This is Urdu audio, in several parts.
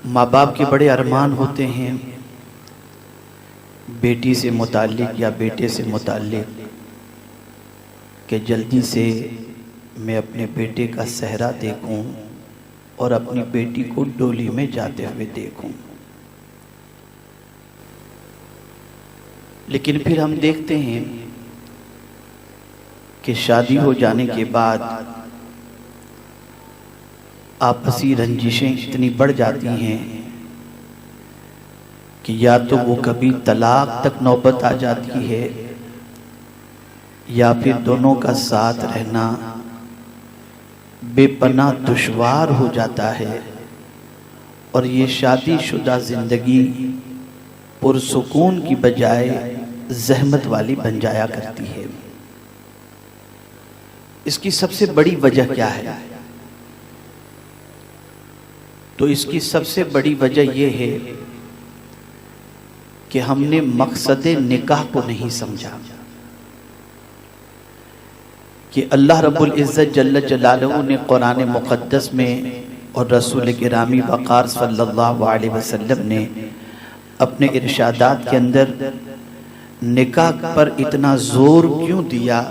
ماں باپ کے بڑے ارمان ہوتے ہیں بیٹی سے متعلق یا بیٹے سے متعلق کہ جلدی سے میں اپنے بیٹے کا صحرا دیکھوں اور اپنی بیٹی کو ڈولی میں جاتے ہوئے دیکھوں. لیکن پھر ہم دیکھتے ہیں کہ شادی ہو جانے کے بعد آپسی رنجشیں اتنی بڑھ جاتی ہیں کہ یا تو وہ کبھی طلاق تک نوبت آ جاتی ہے یا پھر دونوں کا ساتھ رہنا بے پناہ دشوار ہو جاتا ہے اور یہ شادی شدہ زندگی پرسکون کی بجائے زحمت والی بن جایا کرتی ہے. اس کی سب سے بڑی وجہ کیا ہے؟ تو اس کی سب سے بڑی وجہ یہ ہے کہ ہم نے مقصد نکاح کو نہیں سمجھا کہ اللہ رب العزت جل جلالہ نے قرآن مقدس میں اور رسول گرامی وقار صلی اللہ علیہ وسلم نے اپنے ارشادات کے اندر نکاح پر اتنا زور کیوں دیا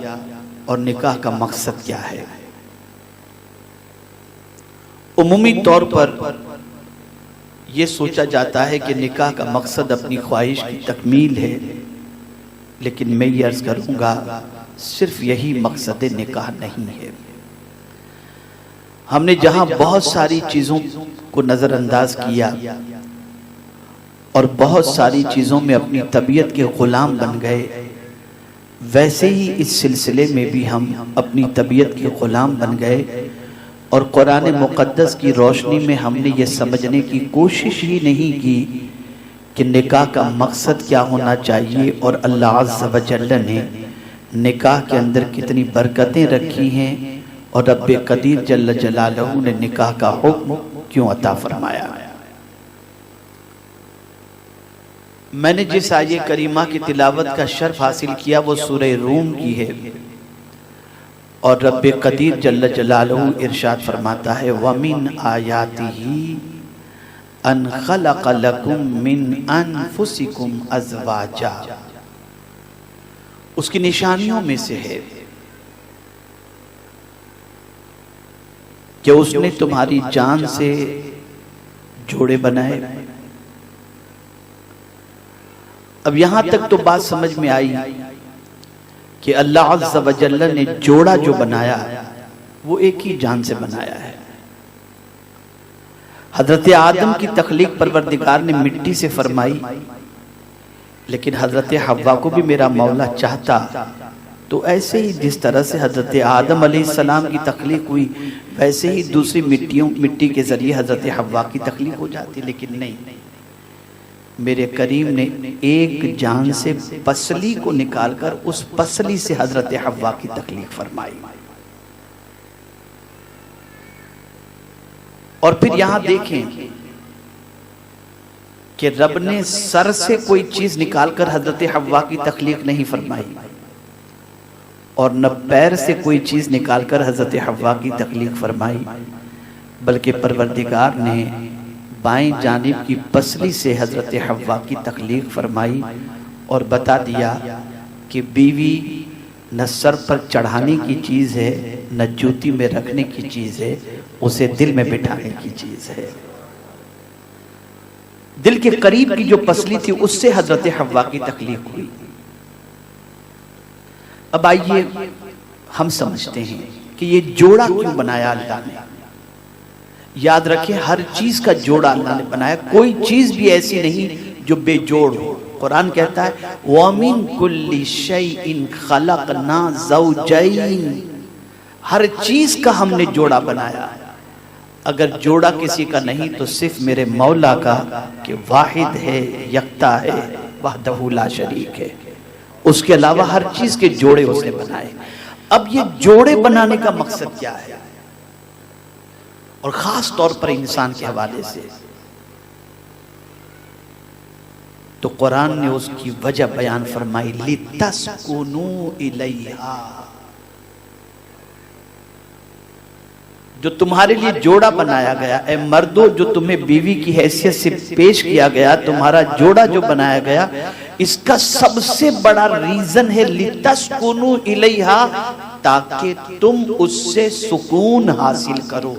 اور نکاح کا مقصد کیا ہے. عمومی طور پر یہ سوچا جاتا ہے کہ نکاح کا مقصد اپنی خواہش کی تکمیل ہے، لیکن میں یہ عرض کروں گا صرف یہی مقصد نکاح نہیں ہے. ہم نے جہاں بہت ساری چیزوں کو نظر انداز کیا اور بہت ساری چیزوں میں اپنی طبیعت کے غلام بن گئے، ویسے ہی اس سلسلے میں بھی ہم اپنی طبیعت کے غلام بن گئے اور قرآن مقدس کی روشنی میں ہم نے یہ سمجھنے کی کوشش ہی نہیں کی کہ نکاح کا مقصد کیا ہونا چاہیے اور اللہ عز و جل نے نکاح کے اندر کتنی برکتیں رکھی ہیں اور رب قدیر جل جلالہ نے نکاح کا حکم کیوں عطا فرمایا. میں نے جس آیہ کریمہ کی تلاوت کا شرف حاصل کیا وہ سورہ روم کی ہے اور رب قدیر جل جلالہ ارشاد فرماتا ہے وَمِنْ آیَاتِهِ أَنْ خَلَقَ لَكُم مِّنْ أَنفُسِكُمْ أَزْوَاجًا. اس کی نشانیوں میں سے ہے کہ اس نے تمہاری جان سے جوڑے بنائے. اب یہاں تک تو بات سمجھ میں آئی کہ اللہ عز و جل نے جوڑا جو بنایا وہ ایک ہی جان سے بنایا ہے. حضرت آدم کی تخلیق پروردگار نے مٹی سے فرمائی، لیکن حضرت حوا کو بھی میرا مولا چاہتا تو ایسے ہی جس طرح سے حضرت آدم علیہ السلام کی تخلیق ہوئی ویسے ہی دوسری مٹی کے ذریعے حضرت حوا کی تخلیق ہو جاتی، لیکن نہیں، میرے کریم نے ایک جان سے پسلی کو نکال کر اس پسلی سے حضرت حوا کی تخلیق فرمائی. اور پھر یہاں دیکھیں کہ رب نے سر سے کوئی چیز نکال کر حضرت حوا کی تخلیق نہیں فرمائی اور نہ پیر سے کوئی چیز نکال کر حضرت حوا کی تخلیق فرمائی، بلکہ پروردگار نے بائیں جانب کی پسلی سے حضرت حوا کی تخلیق فرمائی اور بتا دیا کہ بیوی نہ سر پر چڑھانے کی چیز ہے نہ جوتی میں رکھنے کی چیز ہے، اسے دل میں بٹھانے کی چیز ہے. دل کے قریب کی جو پسلی تھی اس سے حضرت حوا کی تخلیق ہوئی. اب آئیے ہم سمجھتے ہیں کہ یہ جوڑا کیوں بنایا اللہ نے. یاد رکھیں ہر چیز کا جوڑا اللہ نے بنایا، کوئی چیز بھی ایسی نہیں جو بے جوڑ ہو. قرآن کہتا ہے وَمِن كُلِّ شَيْءٍ خَلَقْنَا زَوْجَيْنِ، ہر چیز کا ہم نے جوڑا بنایا. اگر جوڑا کسی کا نہیں تو صرف میرے مولا کا کہ واحد ہے، یکتا ہے، وحدہ لا شریک ہے، اس کے علاوہ ہر چیز کے جوڑے اس نے بنائے. اب یہ جوڑے بنانے کا مقصد کیا ہے اور خاص طور پر انسان کے حوالے سے؟ تو قرآن نے اس کی وجہ بیان فرمائی لِتَسْكُنُوا إِلَيْهَا، جو تمہارے لیے جوڑا بنایا گیا، اے مردوں جو تمہیں بیوی کی حیثیت سے پیش کیا گیا، تمہارا جوڑا جو بنایا گیا، اس کا سب سے بڑا ریزن ہے لِتَسْكُنُوا إِلَيْهَا، تاکہ تم اس سے سکون حاصل کرو۔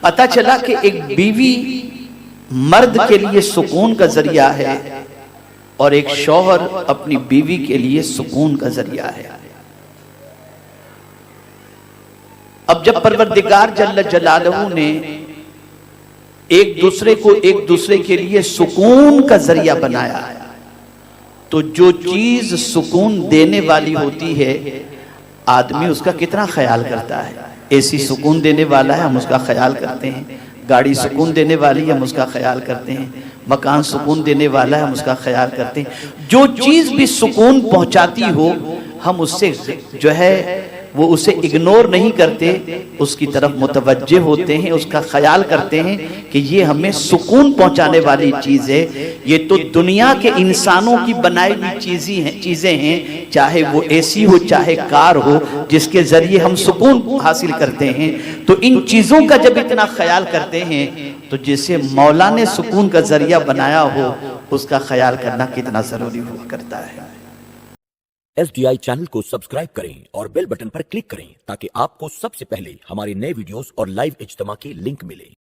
پتہ چلا کہ ایک بیوی مرد کے لیے سکون کا ذریعہ ہے اور ایک شوہر اپنی بیوی کے لیے سکون کا ذریعہ ہے۔ اب جب پروردگار جل جلالہ نے ایک دوسرے کے لیے سکون کا ذریعہ بنایا، تو جو چیز سکون دینے والی ہوتی ہے آدمی اس کا کتنا خیال کرتا ہے۔ اے سی سکون دینے والا ہے، ہم اس کا خیال کرتے ہیں، گاڑی سکون دینے والی ہے، ہم اس کا خیال کرتے ہیں، مکان سکون دینے والا ہے، ہم اس کا خیال کرتے ہیں۔ جو چیز بھی سکون پہنچاتی ہو ہم اس سے جو ہے وہ اسے اگنور نہیں کرتے، اس کی طرف متوجہ ہوتے ہیں، اس کا خیال کرتے ہیں کہ یہ ہمیں سکون پہنچانے والی چیز ہے۔ یہ تو دنیا کے انسانوں کی بنائی ہوئی چیزیں ہیں، چاہے وہ اے سی ہو چاہے کار ہو، جس کے ذریعے ہم سکون حاصل کرتے ہیں۔ تو ان چیزوں کا جب اتنا خیال کرتے ہیں تو جسے مولا نے سکون کا ذریعہ بنایا ہو اس کا خیال کرنا کتنا ضروری ہوا کرتا ہے۔ SDI چینل کو سبسکرائب کریں اور بیل بٹن پر کلک کریں تاکہ آپ کو سب سے پہلے ہمارے نئے ویڈیوز اور لائیو اجتماع کے لنک ملے۔